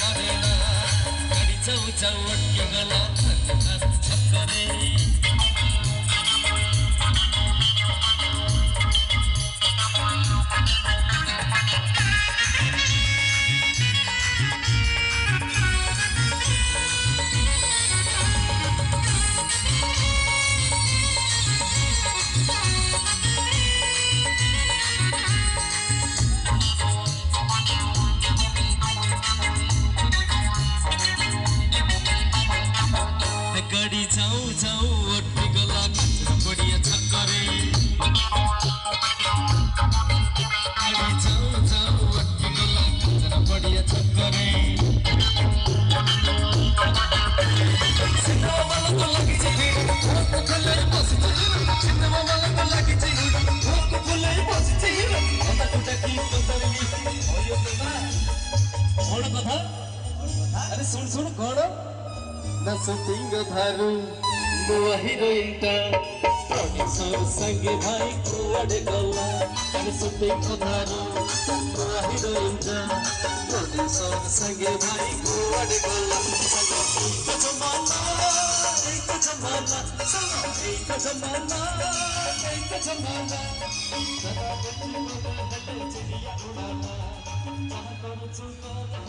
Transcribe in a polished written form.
मरेना गाडी जाऊ जाऊ अटकी गला छक्करे गाडी जाऊ जाऊ अटकी गला बढ़िया छक्करे गाडी जाऊ जाऊ अटकी गला बढ़िया छक्करे सिनेमा वाला को लगी जी भूख खुले बस सिनेमा वाला को लगी जी भूख खुले बस अंदा कुटा की कतरली होयो तो ना कौन कथा अरे सुन सुन कौन ना शूटिंग धारू नुआ हीरोइन टा प्रोड्यूसर संगे भाई कुआडे गला ना शूटिंग धारू नुआ हीरोइन टा प्रोड्यूसर संगे भाई कुआडे गला एक जमाना एक जमाना एक जमाना एक जमाना सदा बच्ची मना हटे चिड़िया उड़ाना चाह करो चुका जाओ